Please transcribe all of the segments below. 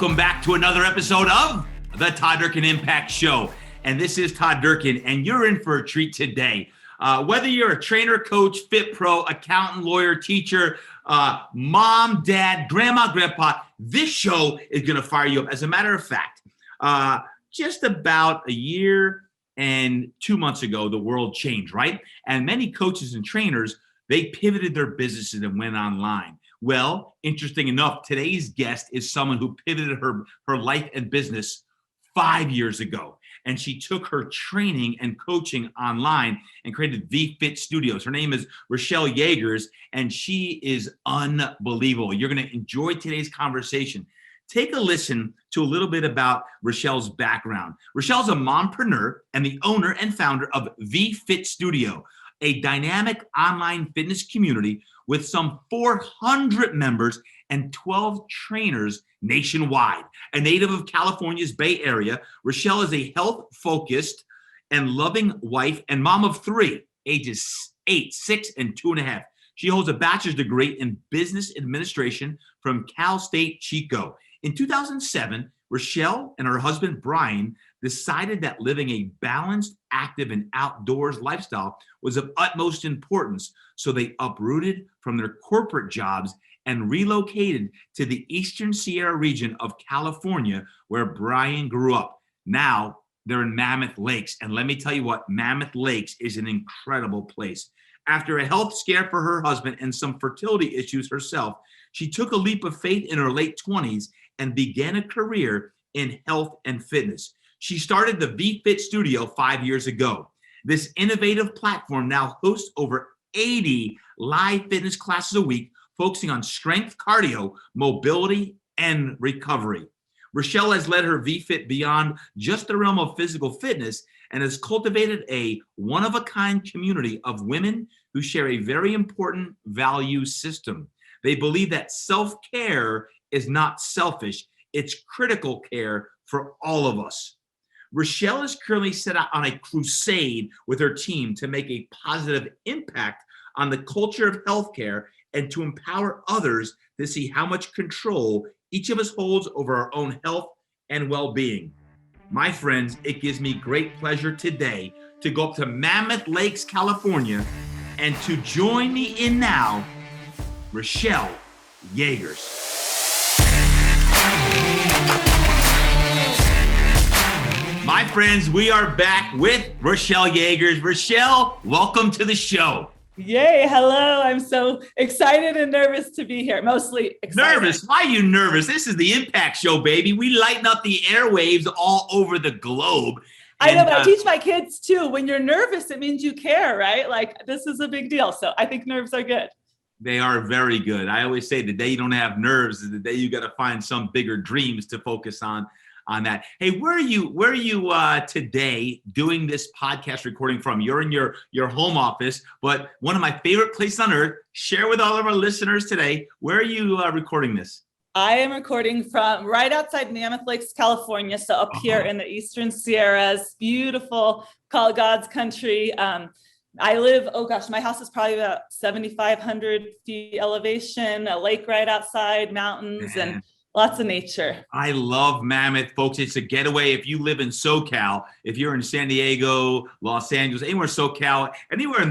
Welcome back to another episode of the Todd Durkin Impact Show. And this is Todd Durkin, and you're in for a treat today. Whether you're a trainer, coach, fit pro, accountant, lawyer, teacher, mom, dad, grandma, grandpa, this show is going to fire you up. As a matter of fact, just about a year and 2 months ago, the world changed, right? And many coaches and trainers, they pivoted their businesses and went online. Well, interesting enough, today's guest is someone who pivoted her life and business 5 years ago. And she took her training and coaching online and created VFit Studios. Her name is Rachele Jaegers, and she is unbelievable. You're going to enjoy today's conversation. Take a listen to a little bit about Rachele's background. Rachele's a mompreneur and the owner and founder of VFit Studio, a dynamic online fitness community with some 400 members and 12 trainers nationwide. A native of California's Bay Area, Rachele is a health-focused and loving wife and mom of three, ages 8, 6, and 2.5. She holds a bachelor's degree in business administration from Cal State Chico. In 2007, Rachele and her husband, Brian, decided that living a balanced, active, and outdoors lifestyle was of utmost importance. So they uprooted from their corporate jobs and relocated to the Eastern Sierra region of California, where Brian grew up. Now they're in Mammoth Lakes. And let me tell you what, Mammoth Lakes is an incredible place. After a health scare for her husband and some fertility issues herself, she took a leap of faith in her late 20s and began a career in health and fitness. She started the VFit Studio 5 years ago. This innovative platform now hosts over 80 live fitness classes a week, focusing on strength, cardio, mobility, and recovery. Rachele has led her VFit beyond just the realm of physical fitness and has cultivated a one-of-a-kind community of women who share a very important value system. They believe that self-care is not selfish, it's critical care for all of us. Rachele is currently set out on a crusade with her team to make a positive impact on the culture of healthcare and to empower others to see how much control each of us holds over our own health and well-being. My friends, it gives me great pleasure today to go up to Mammoth Lakes, California, and to join me in now, Rachele Jaegers. My friends, we are back with Rachele Jaegers. Rachele, welcome to the show. Yay, hello. I'm so excited and nervous to be here. Mostly excited. Nervous? Why are you nervous? This is the Impact Show, baby. We lighten up the airwaves all over the globe. I know, but I teach my kids too. When you're nervous, it means you care, right? Like, this is a big deal. So I think nerves are good. They are very good. I always say the day you don't have nerves is the day you got to find some bigger dreams to focus on that. Hey, where are you today doing this podcast recording from? You're in your home office, but one of my favorite places on earth. Share with all of our listeners today. Where are you recording this? I am recording from right outside Mammoth Lakes, California. So up here in the Eastern Sierras, beautiful, call God's country. I live, my house is probably about 7,500 feet elevation, a lake right outside, mountains, and lots of nature. I love Mammoth, folks. It's a getaway. If you live in SoCal, if you're in San Diego, Los Angeles, anywhere SoCal, anywhere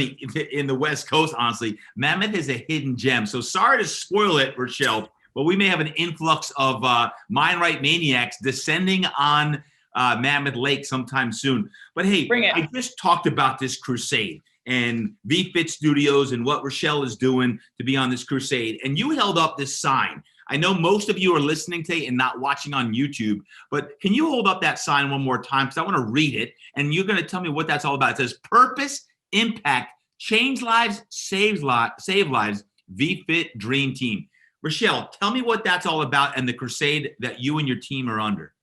in the West Coast, honestly, Mammoth is a hidden gem. So sorry to spoil it, Rachele, but we may have an influx of mind right maniacs descending on Mammoth Lake sometime soon. But hey, I just talked about this crusade and VFit Studios and what Rachele is doing to be on this crusade. And you held up this sign. I know most of you are listening today and not watching on YouTube, but can you hold up that sign one more time? Because I want to read it, and you're going to tell me what that's all about. It says, purpose, impact, change lives, save lives, VFit Dream Team. Rachele, tell me what that's all about and the crusade that you and your team are under.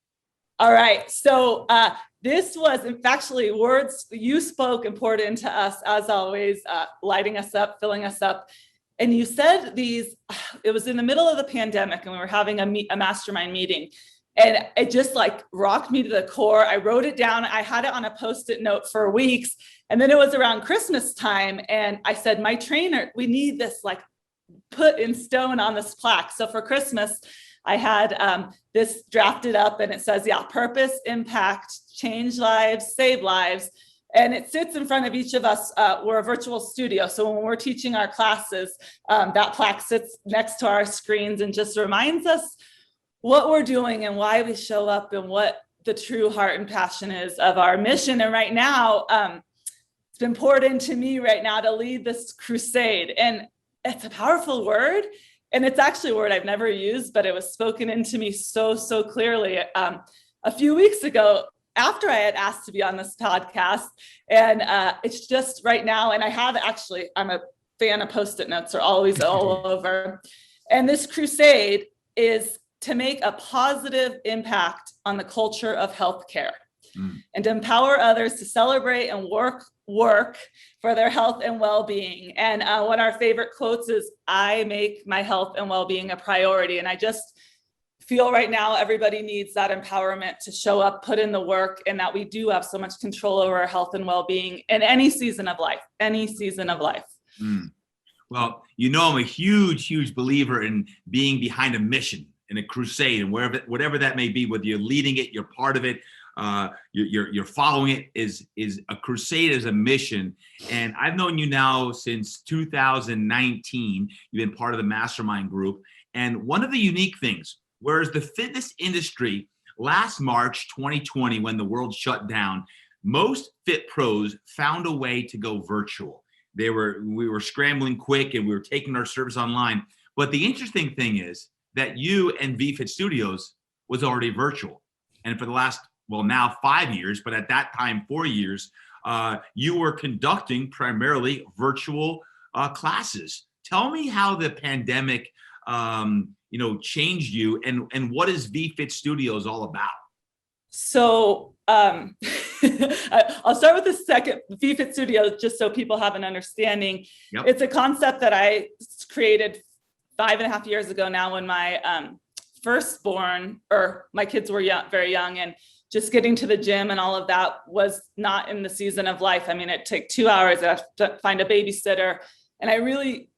All right. So this was actually words you spoke and poured into us, as always, lighting us up, filling us up. And you said it was in the middle of the pandemic and we were having a mastermind meeting, and it just like rocked me to the core. I wrote it down. I had it on a Post-it note for weeks. And then it was around Christmas time. And I said, my trainer, we need this like put in stone on this plaque. So for Christmas, I had this drafted up, and it says, purpose, impact, change lives, save lives. And it sits in front of each of us. We're a virtual studio. So when we're teaching our classes, that plaque sits next to our screens and just reminds us what we're doing and why we show up and what the true heart and passion is of our mission. And right now, it's been poured into me right now to lead this crusade. And it's a powerful word. And it's actually a word I've never used, but it was spoken into me so clearly a few weeks ago, after I had asked to be on this podcast. And it's just right now, and I'm a fan of Post-it notes, are always all over. And this crusade is to make a positive impact on the culture of healthcare and to empower others to celebrate and work for their health and well-being. And one of our favorite quotes is, I make my health and well-being a priority. And I just feel right now everybody needs that empowerment to show up, put in the work, and that we do have so much control over our health and well-being in any season of life. Well, I'm a huge believer in being behind a mission, in a crusade, and whatever that may be, whether you're leading it, you're part of it, you're following it, is a crusade, is a mission. And I've known you now since 2019. You've been part of the Mastermind group. And one of the unique things, whereas the fitness industry last March 2020, when the world shut down, most fit pros found a way to go virtual. We were scrambling quick and we were taking our service online. But the interesting thing is that you and VFit Studios was already virtual. And for the last, now 5 years, but at that time, 4 years, you were conducting primarily virtual classes. Tell me how the pandemic changed you, and what is VFit Studios all about? So I'll start with the second, VFit Studio, just so people have an understanding. Yep. It's a concept that I created 5.5 years ago now, when my firstborn, or my kids were very young, and just getting to the gym and all of that was not in the season of life. I mean, it took 2 hours. I have to find a babysitter, and I really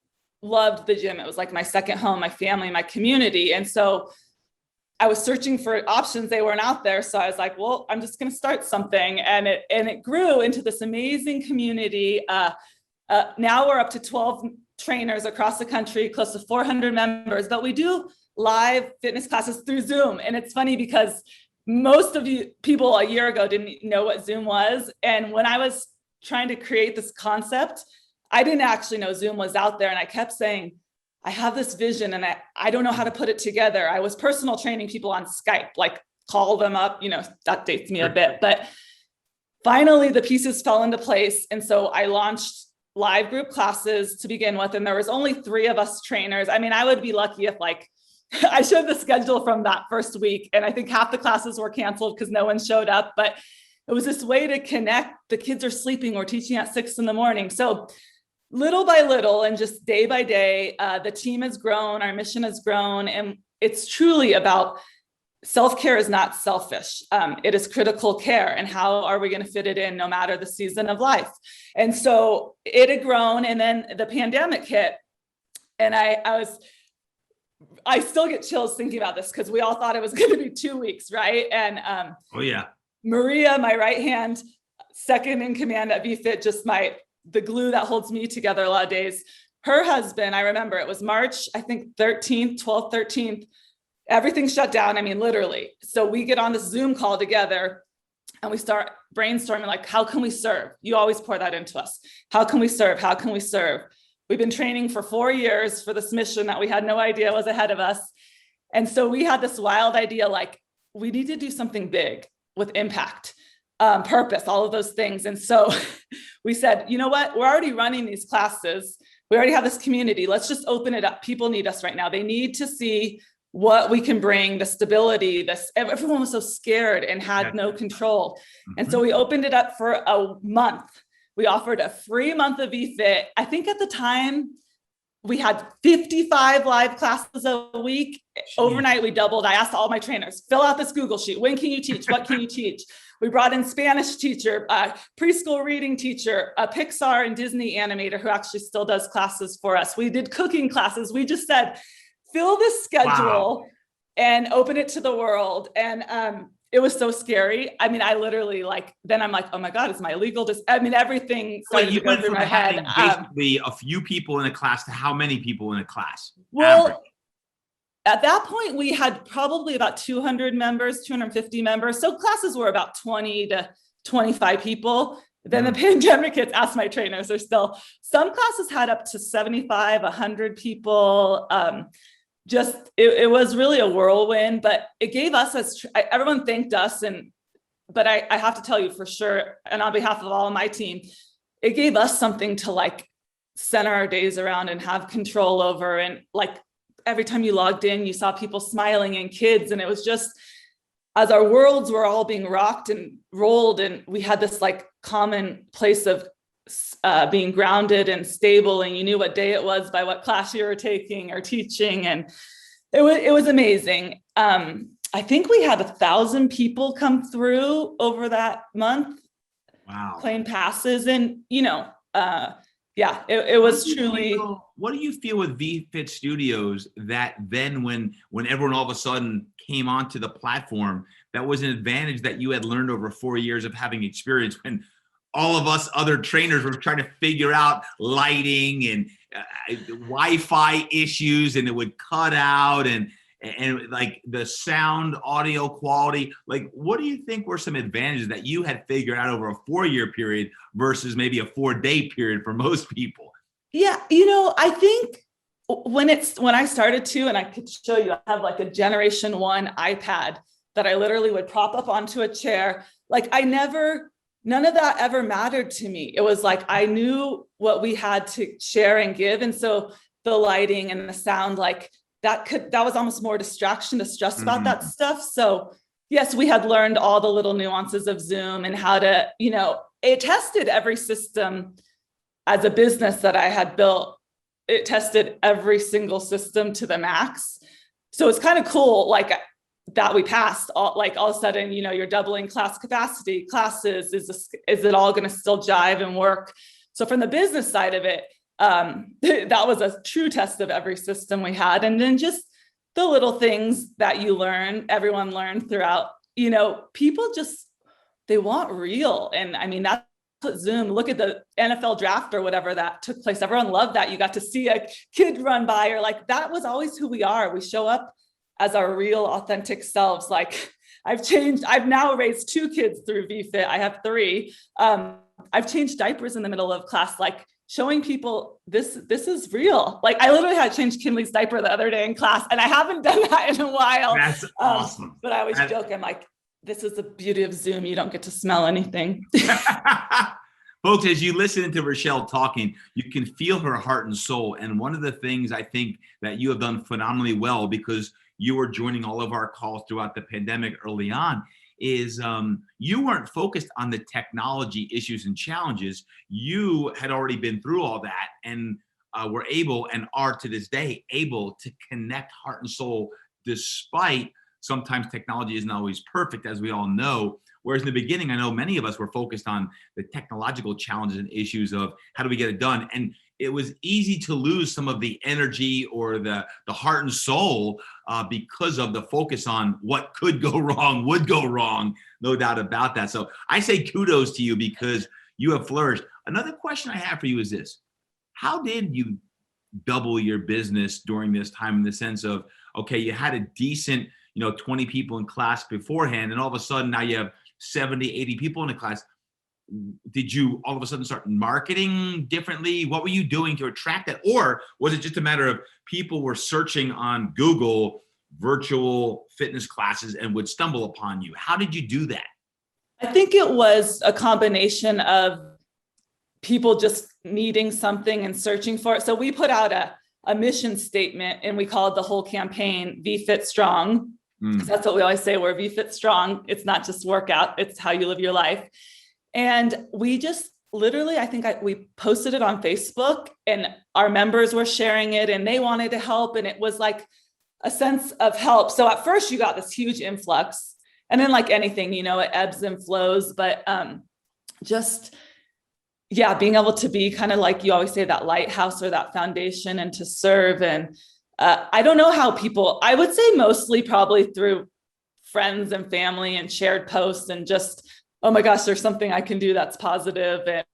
loved the gym. It was like my second home, my family, my community. And so I was searching for options. They weren't out there. So I was like, well, I'm just going to start something. And it grew into this amazing community. Now we're up to 12 trainers across the country, close to 400 members, but we do live fitness classes through Zoom. And it's funny because most of you people a year ago didn't know what Zoom was. And when I was trying to create this concept, I didn't actually know Zoom was out there. And I kept saying, I have this vision and I don't know how to put it together. I was personal training people on Skype, like call them up, that dates me a bit, but finally the pieces fell into place. And so I launched live group classes to begin with. And there was only 3 of us trainers. I mean, I would be lucky if I showed the schedule from that first week, and I think half the classes were canceled because no one showed up, but it was this way to connect. The kids are sleeping. We're teaching at 6 a.m. So little by little and just day by day, the team has grown, our mission has grown, and it's truly about self-care is not selfish. It is critical care, and how are we going to fit it in no matter the season of life? And so it had grown, and then the pandemic hit, and I still get chills thinking about this because we all thought it was going to be 2 weeks, right? And Maria, my right hand, second in command at VFit, just the glue that holds me together a lot of days. Her husband, I remember it was March, I think 12th, 13th, everything shut down. I mean, literally. So we get on this Zoom call together and we start brainstorming, like, how can we serve? You always pour that into us. How can we serve? How can we serve? We've been training for 4 years for this mission that we had no idea was ahead of us. And so we had this wild idea, like, we need to do something big with impact. Purpose, all of those things. And so we said, you know what, we're already running these classes. We already have this community. Let's just open it up. People need us right now. They need to see what we can bring, the stability, everyone was so scared and had no control. And so we opened it up for a month. We offered a free month of VFit. I think at the time we had 55 live classes a week. Overnight, we doubled. I asked all my trainers, fill out this Google sheet. When can you teach? What can you teach? We brought in Spanish teacher, preschool reading teacher, a Pixar and Disney animator who actually still does classes for us. We did cooking classes. We just said, fill this schedule. Wow. and open it to the world. And it was so scary. I mean, I literally then I'm like, oh my God, is my legal? Everything started to go through my head. Basically a few people in a class to how many people in a class? Well, average? At that point, we had probably about 200 members, 250 members. So classes were about 20 to 25 people. Then the pandemic hits, asked my trainers, there's still some classes had up to 75, 100 people. It was really a whirlwind, but it gave us, everyone thanked us. But I have to tell you for sure, and on behalf of all of my team, it gave us something to center our days around and have control over. And every time you logged in, you saw people smiling and kids. And it was just, as our worlds were all being rocked and rolled, and we had this common place of being grounded and stable, and you knew what day it was by what class you were taking or teaching. And it was amazing. I think we had 1,000 people come through over that month. Wow. Claim passes. And, it was truly. What do you feel with VFit Studios that then when everyone all of a sudden came onto the platform, that was an advantage that you had learned over 4 years of having experience, when all of us other trainers were trying to figure out lighting and Wi-Fi issues, and it would cut out and the sound audio quality? What do you think were some advantages that you had figured out over a 4-year period versus maybe a 4-day period for most people? Yeah. I think when I started to, and I could show you, I have a generation 1 iPad that I literally would prop up onto a chair. None of that ever mattered to me. It was I knew what we had to share and give. And so the lighting and the sound, that was almost more distraction to stress about that stuff. So yes, we had learned all the little nuances of Zoom and how to, it tested every system as a business that I had built. It tested every single system to the max. So it's kind of cool, that we passed all of a sudden, you're doubling class capacity, classes, is it all going to still jive and work? So from the business side of it, that was a true test of every system we had. And then just the little things that everyone learned throughout, people they want real. And I mean, that's what Zoom, look at the NFL draft or whatever that took place. Everyone loved that. You got to see a kid run by, or that was always who we are. We show up as our real, authentic selves. I've now raised 2 kids through VFit. I have 3. I've changed diapers in the middle of class, showing people this is real. I literally had to change Kinley's diaper the other day in class, and I haven't done that in a while. That's awesome. But I always joke, I'm this is the beauty of Zoom. You don't get to smell anything. Folks, as you listen to Rachele talking, you can feel her heart and soul. And one of the things I think that you have done phenomenally well, because you were joining all of our calls throughout the pandemic early on, is you weren't focused on the technology issues and challenges. You had already been through all that, and were able, and are to this day, able to connect heart and soul, despite sometimes technology isn't always perfect, as we all know. Whereas in the beginning, I know many of us were focused on the technological challenges and issues of how do we get it done. And it was easy to lose some of the energy or the heart and soul because of the focus on what could go wrong, would go wrong, no doubt about that. So I say kudos to you, because you have flourished. Another question I have for you is this: how did you double your business during this time, in the sense of, okay, you had a decent, 20 people in class beforehand, and all of a sudden now you have 70, 80 people in the class. Did you all of a sudden start marketing differently? What were you doing to attract that? Or was it just a matter of people were searching on Google virtual fitness classes and would stumble upon you? How did you do that? I think it was a combination of people just needing something and searching for it. So we put out a mission statement, and we called the whole campaign VFit Strong. That's what we always say, we're VFit Strong. It's not just workout, it's how you live your life. And we just literally, we posted it on Facebook, and our members were sharing it, and they wanted to help. And it was a sense of help. So at first you got this huge influx, and then anything, it ebbs and flows, but being able to be kind of you always say, that lighthouse or that foundation, and to serve. And I don't know how people, I would say mostly probably through friends and family and shared posts and just, oh my gosh, there's something I can do that's positive, and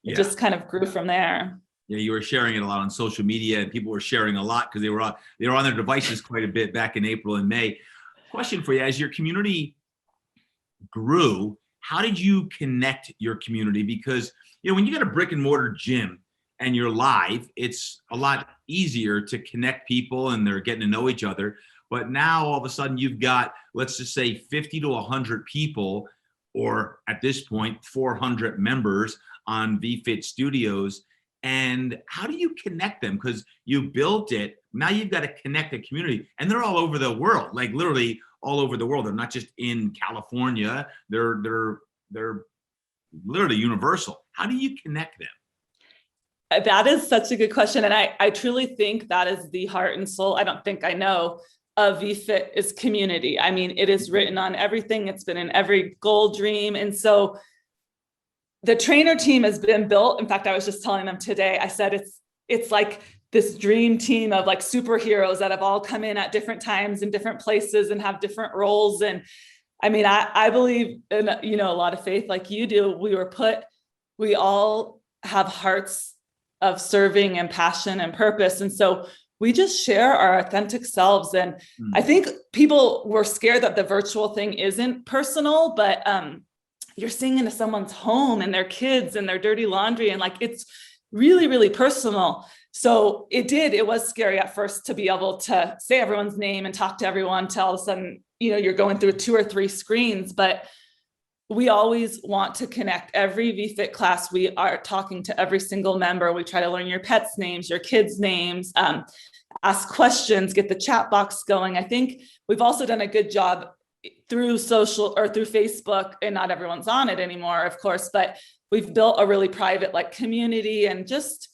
it just kind of grew from there. Yeah, you were sharing it a lot on social media, and people were sharing a lot because they were on their devices quite a bit back in April and May. Question for you: as your community grew, how did you connect your community? Because when you got a brick and mortar gym and you're live, it's a lot easier to connect people and they're getting to know each other. But now all of a sudden you've got, let's just say 50 to 100 people, or at this point 400 members on VFit Studios. And how do you connect them? Because you built it, now you've got to connect the community, and they're all over the world, like literally all over the world. They're not just in California. They're literally universal. How do you connect them? That is such a good question. And I truly think that is the heart and soul. I don't think I know of VFit is community. I mean, it is written on everything. It's been in every goal, dream. And so the trainer team has been built. In fact, I was just telling them today, I said, it's like this dream team of like superheroes that have all come in at different times in different places and have different roles. And I mean, I believe in, a lot of faith like you do. We all have hearts of serving and passion and purpose. And so we just share our authentic selves. And I think people were scared that the virtual thing isn't personal, but you're seeing into someone's home and their kids and their dirty laundry. And like, it's really, really personal. So it was scary at first to be able to say everyone's name and talk to everyone till all of a sudden, you're going through 2 or 3 screens, but we always want to connect. Every VFit class, we are talking to every single member. We try to learn your pets' names, your kids' names, ask questions, get the chat box going. I think we've also done a good job through social or through Facebook, and not everyone's on it anymore, of course, but we've built a really private like community and just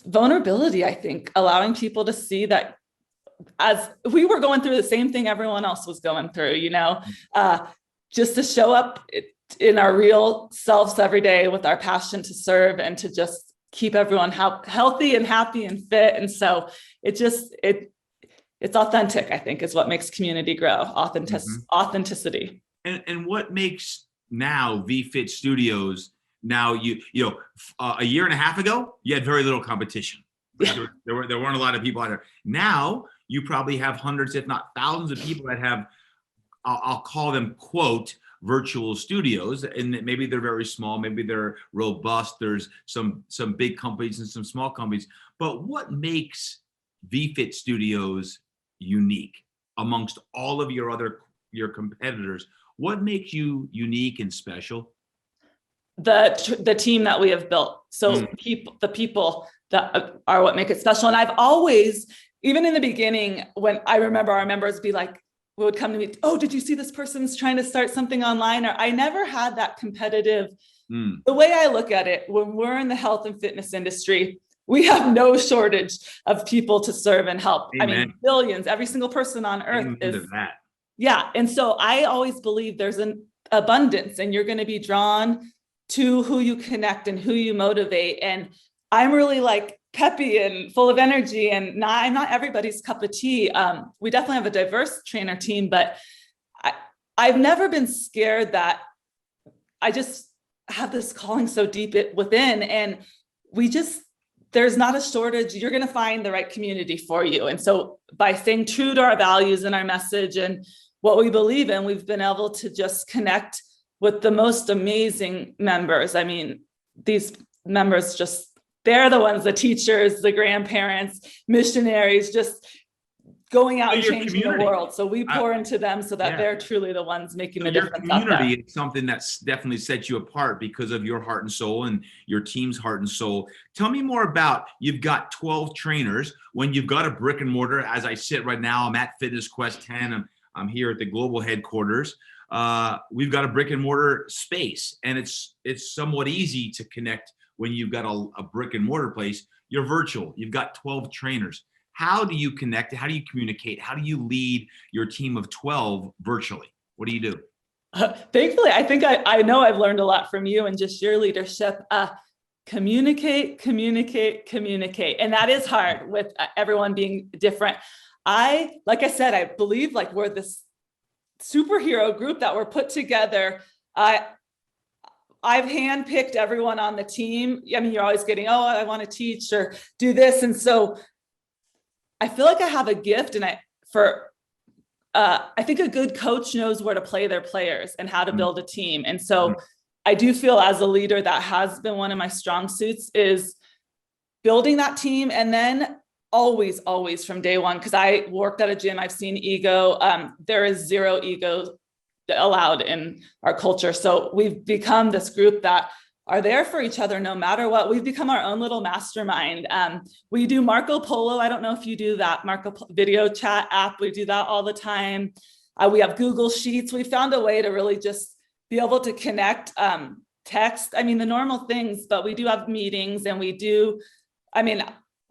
vulnerability, I think, allowing people to see that as we were going through the same thing everyone else was going through, just to show up in our real selves every day with our passion to serve and to just keep everyone healthy and happy and fit. And so it's authentic, I think, is what makes community grow. Authenticity. And what makes now VFit Studios, now a year and a half ago, you had very little competition. Right? Yeah. There weren't a lot of people out there. Now you probably have hundreds, if not thousands of people that have, I'll call them, quote, virtual studios, and maybe they're very small, maybe they're robust. There's some big companies and some small companies. But what makes VFit Studios unique amongst all of your competitors? What makes you unique and special? The team that we have built. So the people that are what make it special. And I've always, even in the beginning, when I remember our members would come to me, oh, did you see this person's trying to start something online? Or I never had that competitive. The way I look at it, when we're in the health and fitness industry, we have no shortage of people to serve and help. Amen. I mean, billions, every single person on earth is that. Yeah. And so I always believe there's an abundance, and you're going to be drawn to who you connect and who you motivate. And I'm really like peppy and full of energy, and I'm not everybody's cup of tea. We definitely have a diverse trainer team, but I've never been scared that I just have this calling so deep within, and there's not a shortage. You're going to find the right community for you. And so by staying true to our values and our message and what we believe in, we've been able to just connect with the most amazing members. I mean, these members they're the ones, the teachers, the grandparents, missionaries, just going out and changing the world. So we pour into them so that they're truly the ones making the difference. Your community is something that's definitely sets you apart because of your heart and soul and your team's heart and soul. Tell me more about, you've got 12 trainers. When you've got a brick and mortar, as I sit right now, I'm at Fitness Quest 10. I'm here at the global headquarters. We've got a brick and mortar space, and it's somewhat easy to connect when you've got a brick and mortar place. You're virtual. You've got 12 trainers. How do you connect? How do you communicate? How do you lead your team of 12 virtually? What do you do? Thankfully, I think I know I've learned a lot from you and just your leadership. communicate. And that is hard with everyone being different. Like I said, I believe like we're this superhero group that were put together. I've handpicked everyone on the team. I mean, you're always getting, oh, I want to teach or do this. And so I feel like I have a gift, and I think a good coach knows where to play their players and how to build a team. And so I do feel as a leader that has been one of my strong suits is building that team. And then always from day one, because I worked at a gym, I've seen ego. There is zero ego allowed in our culture. So we've become this group that are there for each other no matter what. We've become our own little mastermind. We do Marco Polo. I don't know if you do that video chat app. We do that all the time. We have Google Sheets. We found a way to really just be able to connect, text. I mean, the normal things, but we do have meetings, and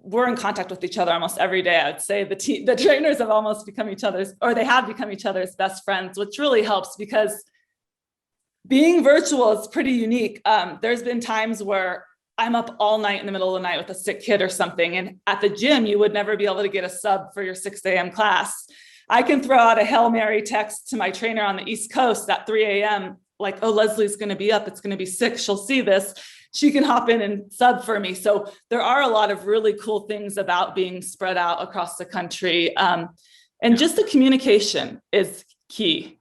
we're in contact with each other almost every day. I'd say the trainers have almost become they have become each other's best friends, which really helps because being virtual is pretty unique. There's been times where I'm up all night in the middle of the night with a sick kid or something. And at the gym, you would never be able to get a sub for your 6 a.m. class. I can throw out a Hail Mary text to my trainer on the East Coast at 3 a.m. like, oh, Leslie's going to be up. It's going to be sick. She'll see this. She can hop in and sub for me. So there are a lot of really cool things about being spread out across the country. And just the communication is key.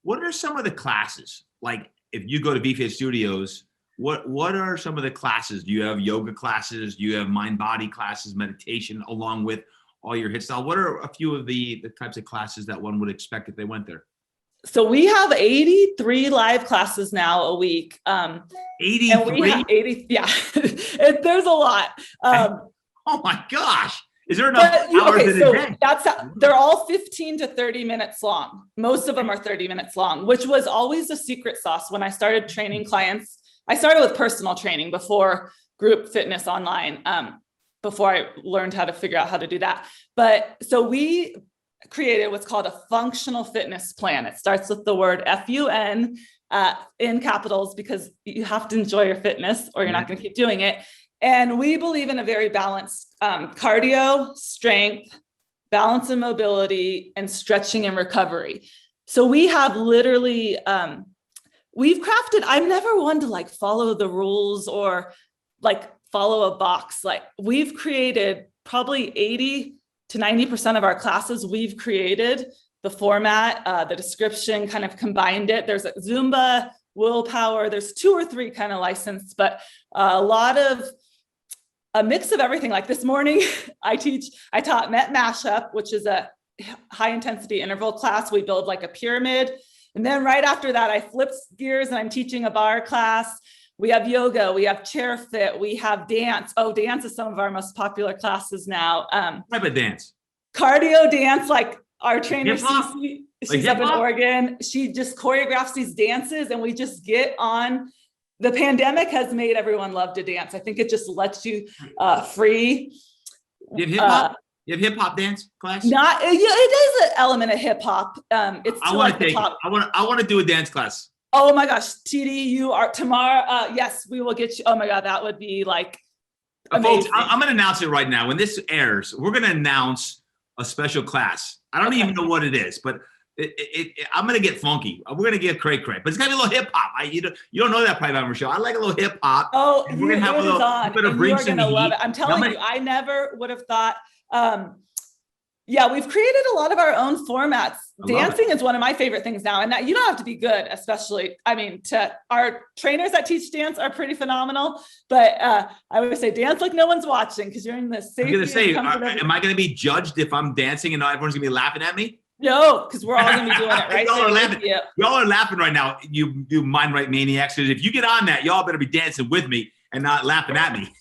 What are some of the classes? Like if you go to VFit Studios, what are some of the classes? Do you have yoga classes? Do you have mind-body classes, meditation, along with all your HIIT style? What are a few of the types of classes that one would expect if they went there? So we have 83 live classes now a week. 83? Yeah, there's a lot. Oh my gosh. Is there enough hours in a day? They're all 15 to 30 minutes long. Most of them are 30 minutes long, which was always the secret sauce when I started training clients. I started with personal training before group fitness online, before I learned how to figure out how to do that. But so we created what's called a functional fitness plan. It starts with the word FUN in capitals because you have to enjoy your fitness or you're not going to keep doing it. And we believe in a very balanced cardio, strength, balance and mobility, and stretching and recovery. So we have literally, we've crafted, I'm never one to like follow the rules or like follow a box. Like we've created probably 80 to 90% of our classes. We've created the format, the description, kind of combined it. There's a Zumba, willpower, there's 2 or 3 kind of licensed, but a mix of everything. Like this morning, I taught Met Mashup, which is a high intensity interval class. We build like a pyramid. And then right after that, I flipped gears and I'm teaching a bar class. We have yoga, we have chair fit, we have dance. Oh, dance is some of our most popular classes now. What type of dance? Cardio dance, like our trainer, Cece, she's up in Oregon. She just choreographs these dances and we just get on. The pandemic has made everyone love to dance. I think it just lets you free. You have hip hop? You have hip hop dance class? Not, yeah, it is an element of hip hop. It's I want to do a dance class. Oh my gosh, TD, you are tomorrow. Yes, we will get you. Oh my God, that would be like amazing. Folks, I'm going to announce it right now. When this airs, we're going to announce a special class. I don't even know what it is, but I'm going to get funky. We're going to get cray, but it's going to be a little hip hop. You don't know that probably, Rachele. I like a little hip hop. Oh, we're going to have a little, you're going to love it. I'm telling you, I never would have thought, yeah, we've created a lot of our own formats. Dancing is one of my favorite things now. And that you don't have to be good, especially, I mean, our trainers that teach dance are pretty phenomenal, but I would say dance like no one's watching because you're in the safety. I'm going to say, am I going to be judged if I'm dancing and not everyone's going to be laughing at me? No, because we're all going to be doing it, right? Y'all are laughing. Y'all are laughing right now. You mind right maniacs. Because if you get on that, y'all better be dancing with me and not laughing at me.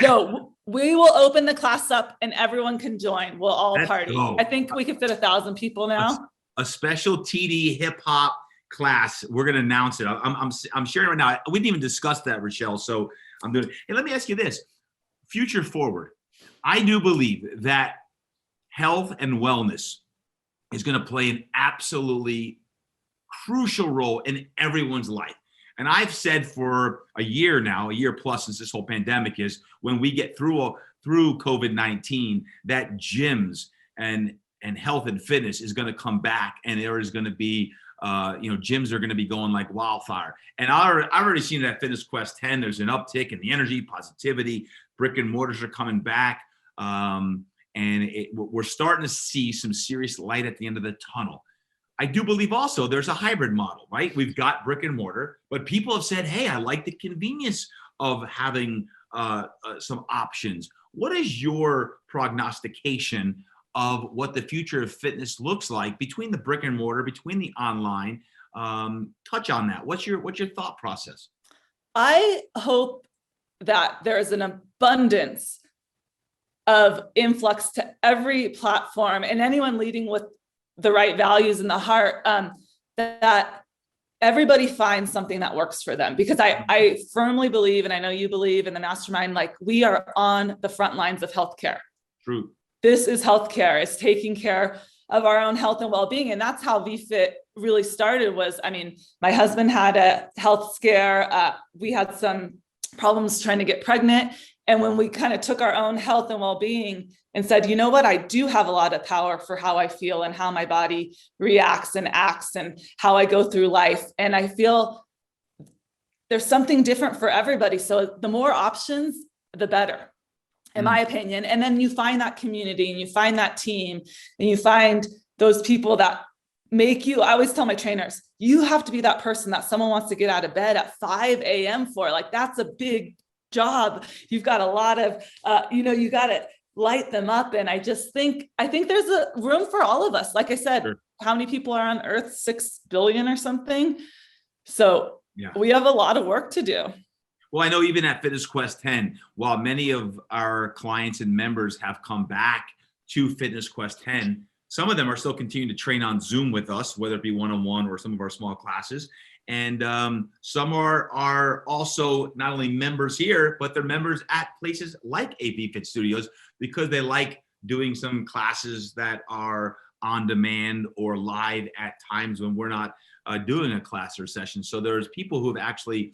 No, we will open the class up and everyone can join. We'll all party. I think we can fit 1,000 people now. A special TD hip hop class. We're going to announce it. I'm sharing right now. We didn't even discuss that, Rachele. So I'm doing it. Hey, let me ask you this. Future forward. I do believe that health and wellness is going to play an absolutely crucial role in everyone's life. And I've said for a year now, a year plus since this whole pandemic, is when we get through COVID-19, that gyms and health and fitness is going to come back, and there is going to be gyms are going to be going like wildfire. And I've already seen it at Fitness Quest 10. There's an uptick in the energy, positivity. Brick and mortars are coming back. We're starting to see some serious light at the end of the tunnel. I do believe also there's a hybrid model, right? We've got brick and mortar, but people have said, hey, I like the convenience of having some options. What is your prognostication of what the future of fitness looks like between the brick and mortar, between the online? Touch on that. What's your thought process? I hope that there is an abundance of influx to every platform, and anyone leading with the right values in the heart, that everybody finds something that works for them. Because I firmly believe, and I know you believe in the Mastermind, like we are on the front lines of healthcare. True. This is healthcare. It's taking care of our own health and well-being. And that's how VFit really started. My husband had a health scare. We had some problems trying to get pregnant. And when we kind of took our own health and well-being and said, you know what, I do have a lot of power for how I feel and how my body reacts and acts and how I go through life. And I feel there's something different for everybody. So the more options, the better, in my opinion. And then you find that community and you find that team and you find those people that make you, I always tell my trainers, you have to be that person that someone wants to get out of bed at 5 a.m. for. Like, that's a big job. You've got a lot of, you got to light them up. And I think there's a room for all of us. Like I said, sure. How many people are on Earth? 6 billion or something. So yeah. We have a lot of work to do. Well, I know even at Fitness Quest 10, while many of our clients and members have come back to Fitness Quest 10, some of them are still continuing to train on Zoom with us, whether it be one-on-one or some of our small classes. And some are also not only members here, but they're members at places like a VFIT Studios because they like doing some classes that are on demand or live at times when we're not doing a class or session. So there's people who have actually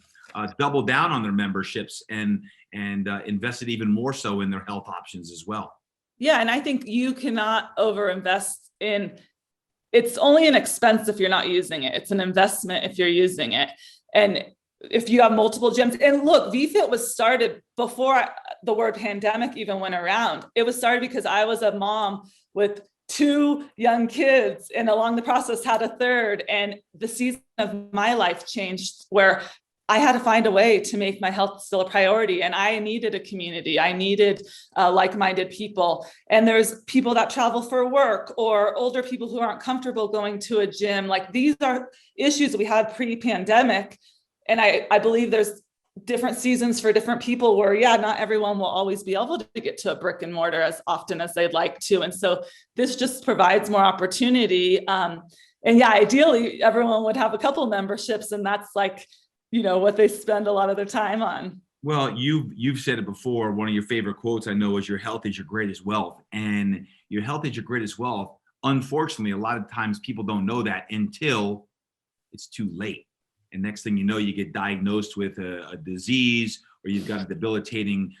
doubled down on their memberships and invested even more so in their health options as well. Yeah, and I think you cannot overinvest in. It's only an expense if you're not using it. It's an investment if you're using it. And if you have multiple gyms, and look, VFit was started before the word pandemic even went around. It was started because I was a mom with 2 young kids, and along the process had a third. And the season of my life changed where I had to find a way to make my health still a priority. And I needed a community. I needed like-minded people. And there's people that travel for work or older people who aren't comfortable going to a gym. Like, these are issues that we had pre-pandemic. And I believe there's different seasons for different people where, yeah, not everyone will always be able to get to a brick and mortar as often as they'd like to. And so this just provides more opportunity. And yeah, ideally, everyone would have a couple memberships, and that's like, what they spend a lot of their time on. Well, you've said it before. One of your favorite quotes I know is, your health is your greatest wealth. And your health is your greatest wealth. Unfortunately, a lot of times people don't know that until it's too late. And next thing you know, you get diagnosed with a disease, or you've got a debilitating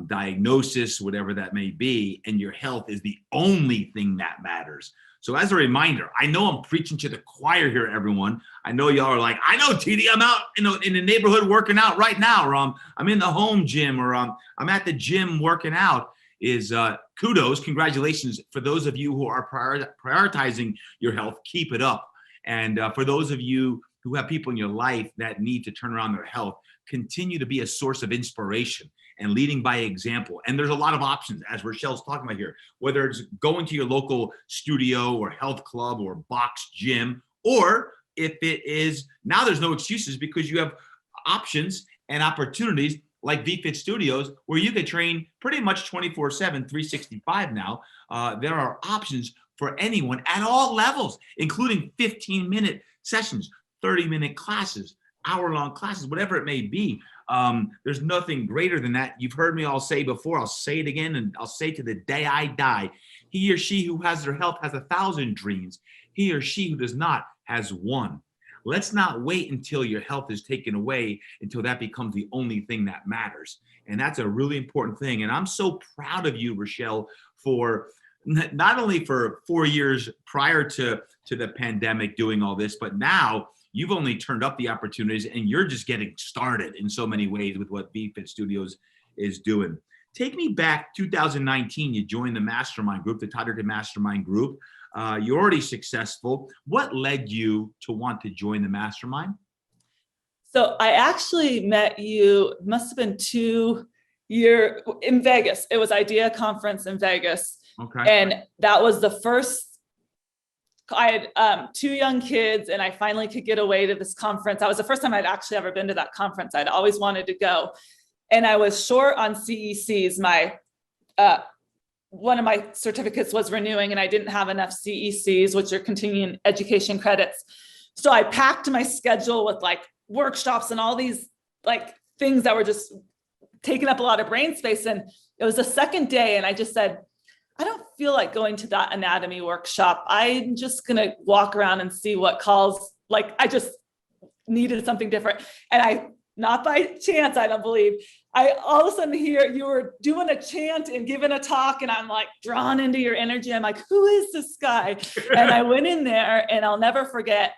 diagnosis, whatever that may be. And your health is the only thing that matters. So as a reminder, I know I'm preaching to the choir here, everyone. I know y'all are like, I know, TD, I'm out in the neighborhood working out right now, or I'm in the home gym, or I'm at the gym working out. Is kudos, congratulations for those of you who are prioritizing your health. Keep it up. And for those of you who have people in your life that need to turn around their health, continue to be a source of inspiration and leading by example. And there's a lot of options, as Rachelle's talking about here, whether it's going to your local studio or health club or box gym, or if it is, now there's no excuses because you have options and opportunities like VFit Studios, where you can train pretty much 24/7, 365 now. There are options for anyone at all levels, including 15-minute sessions, 30-minute classes, hour-long classes, whatever it may be. There's nothing greater than that. You've heard me all say before, I'll say it again, and I'll say to the day I die. He or she who has their health has 1,000 dreams. He or she who does not has one. let's not wait until your health is taken away until that becomes the only thing that matters. And that's a really important thing. And I'm so proud of you, Rachele, for not only for 4 years prior to the pandemic doing all this, but now you've only turned up the opportunities and you're just getting started in so many ways with what VFit Studios is doing. Take me back 2019, you joined the Mastermind group, the Todd Durkin Mastermind group. You're already successful. What led you to want to join the Mastermind? So I actually met you, must have been 2 years in Vegas. It was Idea Conference in Vegas. Okay. And that was the first, I had 2 young kids and I finally could get away to this conference. That was the first time I'd actually ever been to that conference. I'd always wanted to go. And I was short on CECs. One of my certificates was renewing and I didn't have enough CECs, which are continuing education credits. So I packed my schedule with like workshops and all these like things that were just taking up a lot of brain space. And it was the second day and I just said, I don't feel like going to that anatomy workshop. I'm just going to walk around and see what calls, like I just needed something different. And I, not by chance, I don't believe, I all of a sudden hear you were doing a chant and giving a talk and I'm like drawn into your energy. I'm like, who is this guy? And I went in there and I'll never forget,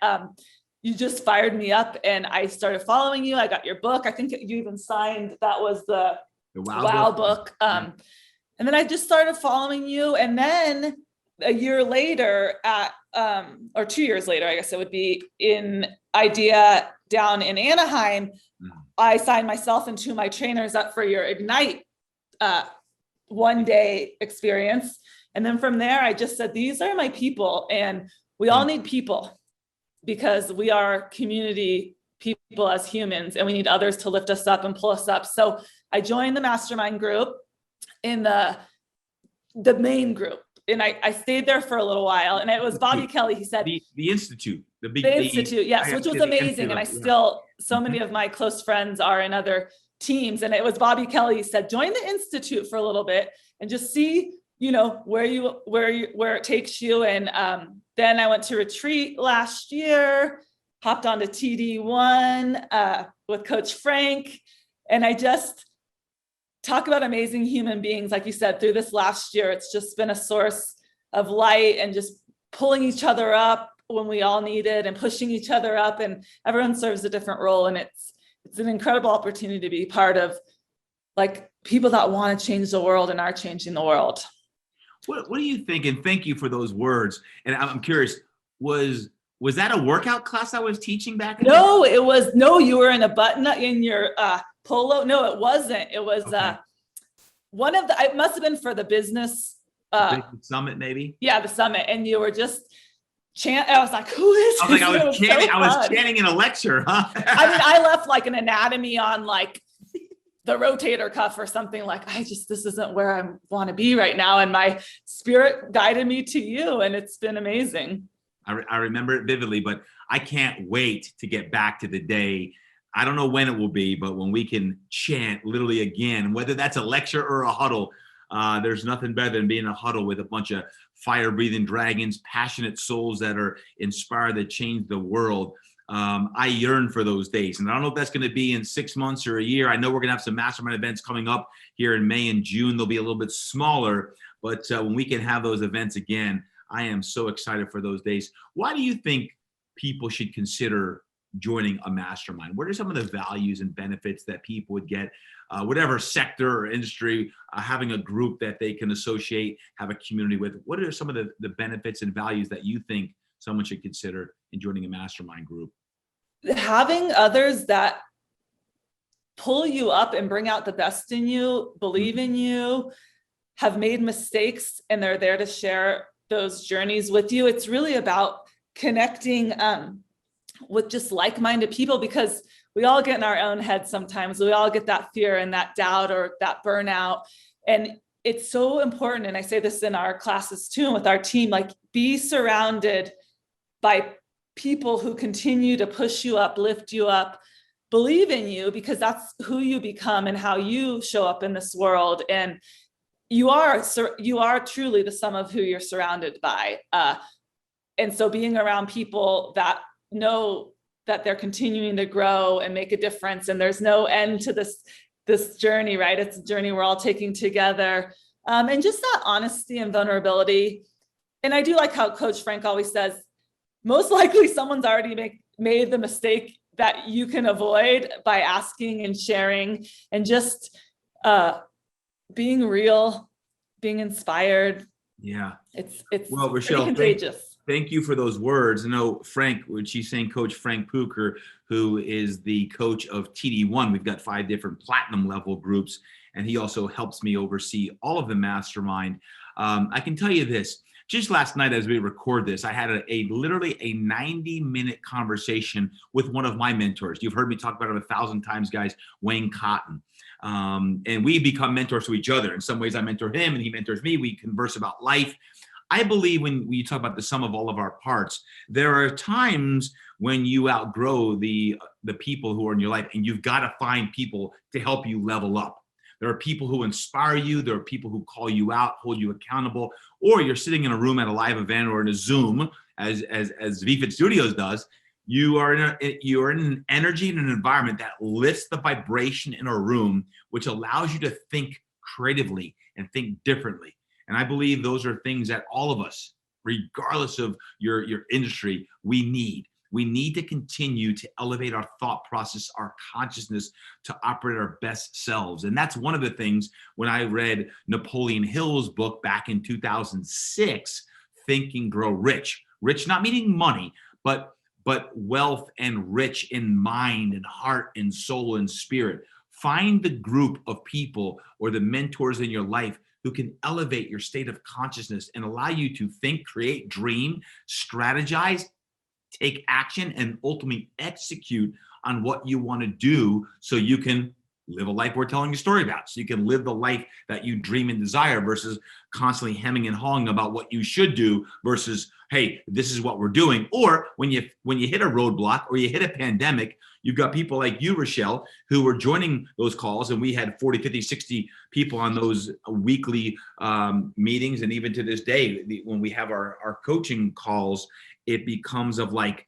you just fired me up and I started following you. I got your book. I think you even signed, that was the Wow book. And then I just started following you. And then a year later or 2 years later, I guess it would be, in Idea down in Anaheim, I signed myself and 2 of my trainers up for your Ignite 1-day experience. And then from there, I just said, these are my people and we all need people because we are community people as humans and we need others to lift us up and pull us up. So I joined the Mastermind group in the main group. And I stayed there for a little while and it was Bobby Kelly. He said, the Institute, the Institute. Yes. Which was amazing. And I still, so many of my close friends are in other teams. And it was Bobby Kelly. He said, join the Institute for a little bit and just see, where it takes you. And then I went to retreat last year, hopped onto TD1 with Coach Frank. And I just talk about amazing human beings. Like you said, through this last year, it's just been a source of light and just pulling each other up when we all need it and pushing each other up, and everyone serves a different role. And it's an incredible opportunity to be part of like people that want to change the world and are changing the world. What do you think? And thank you for those words. And I'm curious, was that a workout class I was teaching back? No, it was, no, you were in a button in your polo. No, it wasn't. It was one of the, it must've been for the business summit, maybe. Yeah. The summit. And you were just I was like, who is this? I was chanting in a lecture, huh? I mean, I left like an anatomy on like the rotator cuff or something, like, this isn't where I want to be right now. And my spirit guided me to you and it's been amazing. I remember it vividly, but I can't wait to get back to the day. I don't know when it will be, but when we can chant literally again, whether that's a lecture or a huddle, there's nothing better than being in a huddle with a bunch of fire-breathing dragons, passionate souls that are inspired to change the world. I yearn for those days. And I don't know if that's going to be in 6 months or a year. I know we're going to have some mastermind events coming up here in May and June. They'll be a little bit smaller, but when we can have those events again, I am so excited for those days. Why do you think people should consider joining a mastermind? What are some of the values and benefits that people would get, whatever sector or industry, having a group that they can associate, have a community with? What are some of the benefits and values that you think someone should consider in joining a mastermind group? Having others that pull you up and bring out the best in you, believe in you, have made mistakes, and they're there to share those journeys with you. It's really about connecting with just like-minded people, because we all get in our own heads sometimes. We all get that fear and that doubt or that burnout. And it's so important. And I say this in our classes too, and with our team, like, be surrounded by people who continue to push you up, lift you up, believe in you, because that's who you become and how you show up in this world. And you are truly the sum of who you're surrounded by. And so being around people that know that they're continuing to grow and make a difference. And there's no end to this journey, right? It's a journey we're all taking together. And just that honesty and vulnerability. And I do like how Coach Frank always says, most likely someone's already made the mistake that you can avoid by asking and sharing and just being real, being inspired. Yeah. It's well, pretty Rachele, contagious. Thank you for those words. I know Frank, when she's saying Coach Frank Pucher, who is the coach of TD1, we've got 5 different platinum level groups, and he also helps me oversee all of the Mastermind. I can tell you this, just last night as we record this, I had literally a 90-minute conversation with one of my mentors. You've heard me talk about him 1,000 times, guys, Wayne Cotton. And we become mentors to each other. In some ways, I mentor him and he mentors me. We converse about life. I believe when you talk about the sum of all of our parts, there are times when you outgrow the people who are in your life, and you've got to find people to help you level up. There are people who inspire you. There are people who call you out, hold you accountable, or you're sitting in a room at a live event or in a Zoom, as VFit Studios does. You are in an energy and an environment that lifts the vibration in a room, which allows you to think creatively and think differently. And I believe those are things that all of us, regardless of your industry, we need. We need to continue to elevate our thought process, our consciousness, to operate our best selves. And that's one of the things when I read Napoleon Hill's book back in 2006, Think and Grow Rich. Rich not meaning money, but wealth and rich in mind and heart and soul and spirit. Find the group of people or the mentors in your life who can elevate your state of consciousness and allow you to think, create, dream, strategize, take action, and ultimately execute on what you want to do so you can live a life we're telling you a story about. So you can live the life that you dream and desire versus constantly hemming and hawing about what you should do versus, hey, this is what we're doing. Or when you hit a roadblock or you hit a pandemic, you've got people like you, Rachele, who were joining those calls, and we had 40, 50, 60 people on those weekly meetings. And even to this day, when we have our coaching calls, it becomes of like,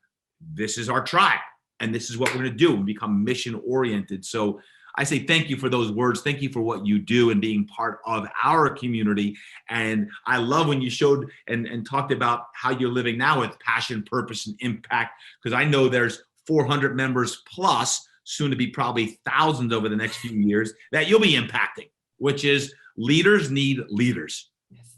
this is our tribe and this is what we're going to do. We become mission oriented. So I say thank you for those words. Thank you for what you do and being part of our community. And I love when you showed and talked about how you're living now with passion, purpose, and impact, because I know there's 400 members plus, soon to be probably thousands over the next few years, that you'll be impacting, which is leaders need leaders.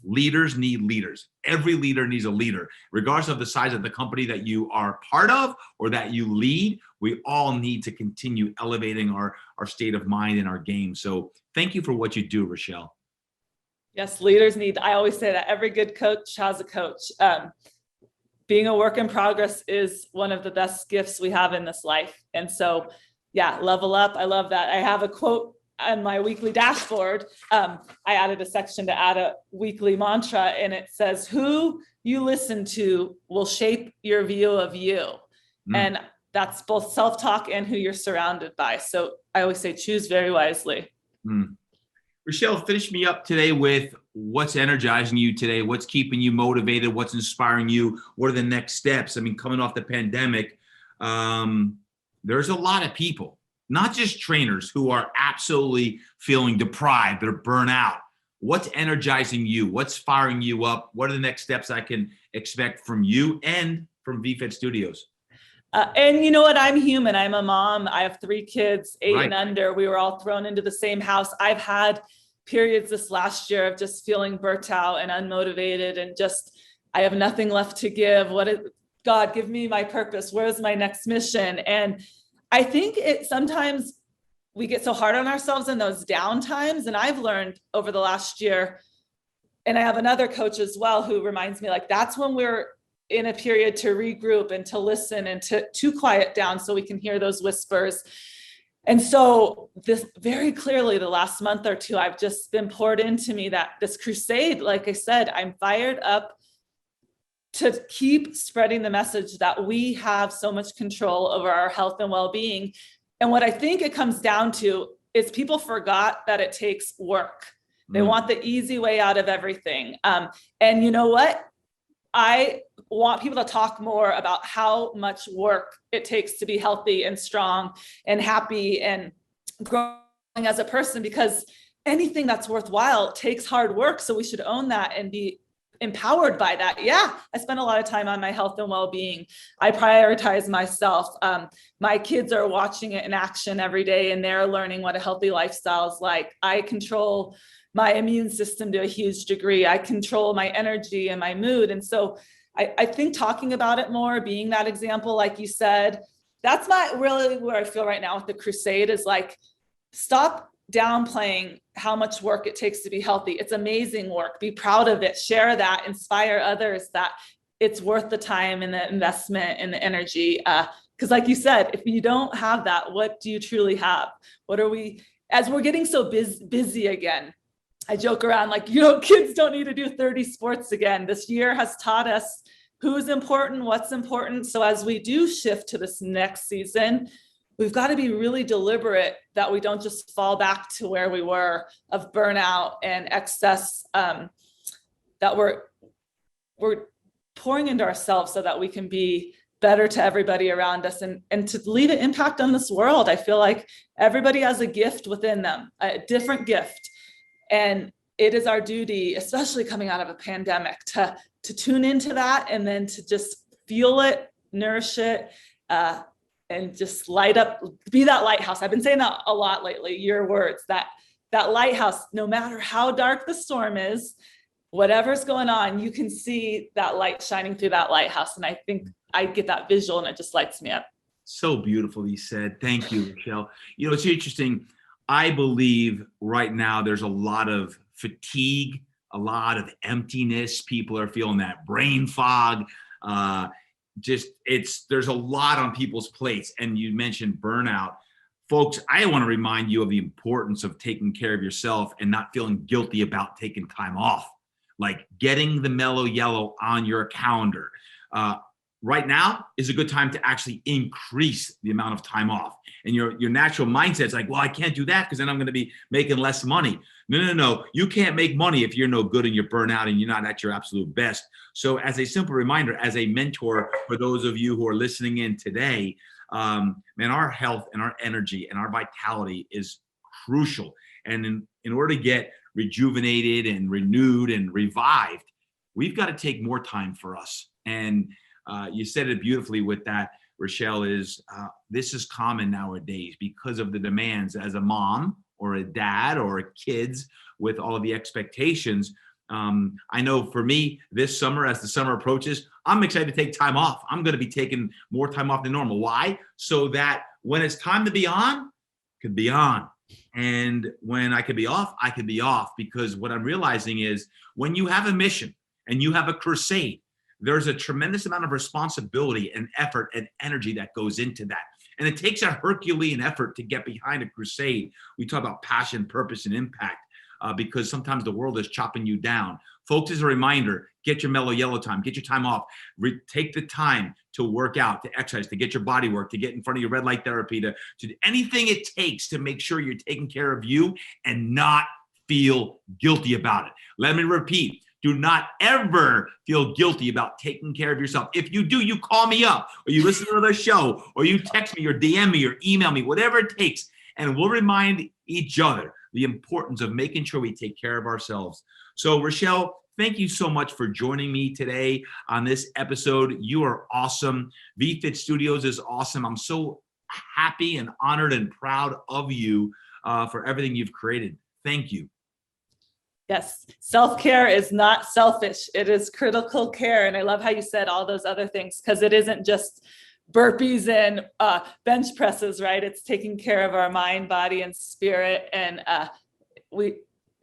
Leaders need leaders. Every leader needs a leader. Regardless of the size of the company that you are part of or that you lead, we all need to continue elevating our state of mind and our game. So thank you for what you do, Rachele. Yes, leaders need, I always say that every good coach has a coach. Being a work in progress is one of the best gifts we have in this life. And so, yeah, level up. I love that. I have a quote on my weekly dashboard. I added a section to add a weekly mantra, and it says, who you listen to will shape your view of you. And that's both self-talk and who you're surrounded by. So I always say, choose very wisely. Rachele, finish me up today with what's energizing you today, what's keeping you motivated, what's inspiring you, what are the next steps? I mean, coming off the pandemic, there's a lot of people, not just trainers, who are absolutely feeling deprived, they're burnt out. What's energizing you? What's firing you up? What are the next steps I can expect from you and from VFit Studios? And you know what? I'm human. I'm a mom. I have 3 kids, 8 Right. and under. We were all thrown into the same house. I've had periods this last year of just feeling burnt out and unmotivated and just, I have nothing left to give. God, give me my purpose. Where's my next mission? And I think sometimes we get so hard on ourselves in those down times. And I've learned over the last year, and I have another coach as well who reminds me, like, that's when we're in a period to regroup and to listen and to quiet down so we can hear those whispers. And so this very clearly the last month or two, I've just been poured into me that this crusade, like I said, I'm fired up to keep spreading the message that we have so much control over our health and well-being. And what I think it comes down to is people forgot that it takes work. They want the easy way out of everything. And you know what? I want people to talk more about how much work it takes to be healthy and strong and happy and growing as a person, because anything that's worthwhile takes hard work. So we should own that and be empowered by that. Yeah, I spend a lot of time on my health and well-being. I prioritize myself. My kids are watching it in action every day, and they're learning what a healthy lifestyle is like. I control my immune system to a huge degree. I control my energy and my mood. And so I think talking about it more, being that example, like you said, that's really where I feel right now with the Crusade is like, stop downplaying how much work it takes to be healthy. It's amazing work. Be proud of it. Share that. Inspire others that it's worth the time and the investment and the energy. Because like you said, if you don't have that, what do you truly have? What are we, as we're getting so busy again, I joke around like, kids don't need to do 30 sports again. This year has taught us who's important, what's important. So as we do shift to this next season, we've got to be really deliberate that we don't just fall back to where we were of burnout and excess, that we're pouring into ourselves so that we can be better to everybody around us and to leave an impact on this world. I feel like everybody has a gift within them, a different gift. And it is our duty, especially coming out of a pandemic, to tune into that and then to just feel it, nourish it, and just light up, be that lighthouse. I've been saying that a lot lately, your words, that lighthouse, no matter how dark the storm is, whatever's going on, you can see that light shining through that lighthouse. And I think I get that visual and it just lights me up. So beautifully said. Thank you, Rachele. It's interesting. I believe right now there's a lot of fatigue, a lot of emptiness. People are feeling that brain fog. There's a lot on people's plates. And you mentioned burnout. Folks, I want to remind you of the importance of taking care of yourself and not feeling guilty about taking time off, like getting the mellow yellow on your calendar. Right now is a good time to actually increase the amount of time off. And your natural mindset's like, well, I can't do that because then I'm going to be making less money. No. You can't make money if you're no good and you're burnt out and you're not at your absolute best. So as a simple reminder, as a mentor for those of you who are listening in today, man, our health and our energy and our vitality is crucial. And in order to get rejuvenated and renewed and revived, we've got to take more time for us. And you said it beautifully with that, Rachele, this is common nowadays because of the demands as a mom or a dad or kids with all of the expectations. I know for me this summer, as the summer approaches, I'm excited to take time off. I'm going to be taking more time off than normal. Why? So that when it's time to be on, could be on. And when I could be off, I could be off, because what I'm realizing is when you have a mission and you have a crusade, there's a tremendous amount of responsibility and effort and energy that goes into that. And it takes a Herculean effort to get behind a crusade. We talk about passion, purpose, and impact because sometimes the world is chopping you down. Folks, as a reminder, get your mellow yellow time, get your time off, take the time to work out, to exercise, to get your body work, to get in front of your red light therapy, to do anything it takes to make sure you're taking care of you and not feel guilty about it. Let me repeat. Do not ever feel guilty about taking care of yourself. If you do, you call me up or you listen to the show or you text me or DM me or email me, whatever it takes. And we'll remind each other the importance of making sure we take care of ourselves. So Rachele, thank you so much for joining me today on this episode. You are awesome. VFit Studios is awesome. I'm so happy and honored and proud of you for everything you've created. Thank you. Yes, self-care is not selfish. It is critical care. And I love how you said all those other things, because it isn't just burpees and bench presses, right? It's taking care of our mind, body, and spirit. And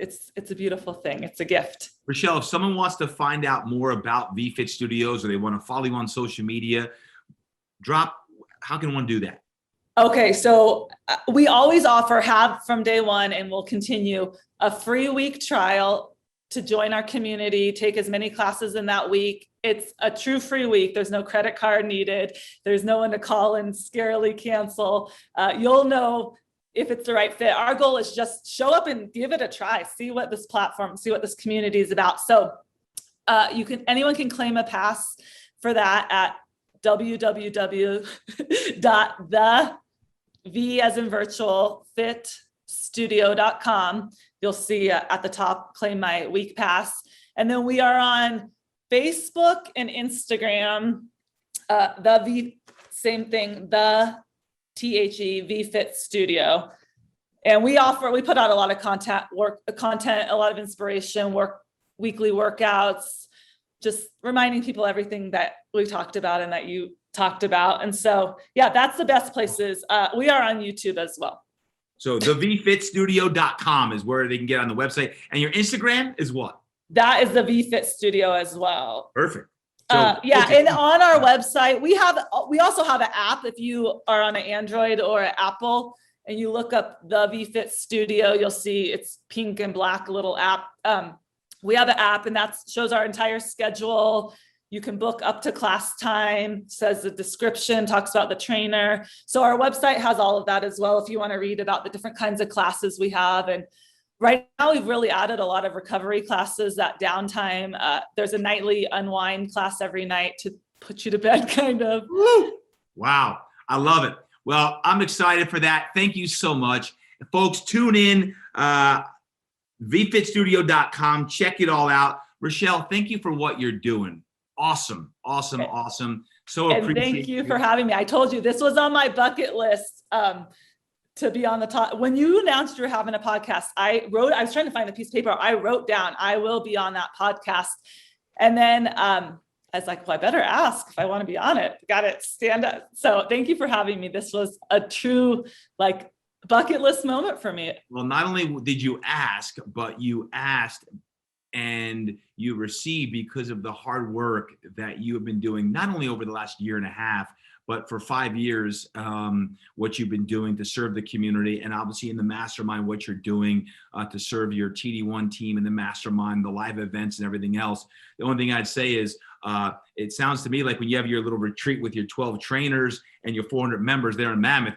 it's a beautiful thing. It's a gift. Rachele, if someone wants to find out more about VFit Studios or they want to follow you on social media, how can one do that? Okay, so we always have from day one, and we'll continue, a free week trial to join our community, take as many classes in that week. It's a true free week. There's no credit card needed. There's no one to call and scarily cancel. You'll know if it's the right fit. Our goal is just show up and give it a try. See what this platform, see what this community is about. So anyone can claim a pass for that at www.the as in virtual fitstudio.com. You'll see at the top, claim my week pass. And then we are on Facebook and Instagram, same thing, the VFIT Studio. And we put out a lot of content, a lot of inspiration, weekly workouts, just reminding people everything that we talked about and that you talked about. And so, yeah, that's the best places. We are on YouTube as well. So the VFitStudio.com is where they can get on the website. And your Instagram is what? That is the VFit Studio as well. Perfect. So, and on our website, we also have an app. If you are on an Android or an Apple and you look up the VFit Studio, you'll see it's pink and black little app. We have an app, and that shows our entire schedule. You can book up to class time, says the description, talks about the trainer. So our website has all of that as well if you want to read about the different kinds of classes we have. And right now, we've really added a lot of recovery classes, that downtime. There's a nightly unwind class every night to put you to bed, kind of. Woo! Wow, I love it. Well, I'm excited for that. Thank you so much. Folks, tune in, VFitStudio.com. Check it all out. Rachele, thank you for what you're doing. Awesome. So and appreciate thank you for having me. I told you this was on my bucket list. To be on the top. When you announced you were having a podcast, I was trying to find a piece of paper. I wrote down, I will be on that podcast. And then I was like, well, I better ask if I want to be on it. Got it. Stand up. So thank you for having me. This was a true bucket list moment for me. Well, not only did you ask, but you asked and you received because of the hard work that you have been doing, not only over the last year and a half, but for 5 years, what you've been doing to serve the community, and obviously in the Mastermind, what you're doing to serve your TD1 team and the Mastermind, the live events and everything else. The only thing I'd say is it sounds to me like when you have your little retreat with your 12 trainers and your 400 members there in Mammoth,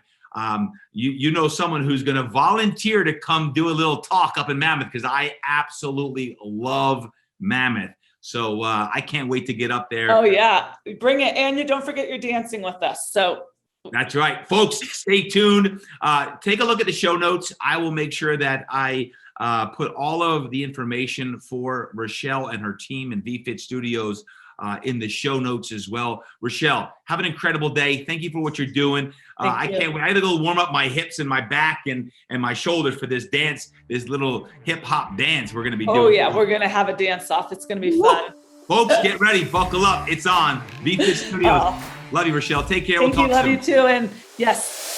you know someone who's going to volunteer to come do a little talk up in Mammoth, because I absolutely love Mammoth. So I can't wait to get up there. Oh, yeah. Bring it. And you don't forget you're dancing with us. So that's right. Folks, stay tuned. Take a look at the show notes. I will make sure that I put all of the information for Rachele and her team and VFit Studios in the show notes as well. Rachele, have an incredible day. Thank you for what you're doing. I can't wait. I had to go warm up my hips and my back and my shoulders for this dance, this little hip hop dance we're going to be doing. Oh yeah, we're going to have a dance off. It's going to be fun. Folks, get ready. Buckle up. It's on. VFit Studios. Love you, Rachele. Take care. Thank you. Love you too. And yes.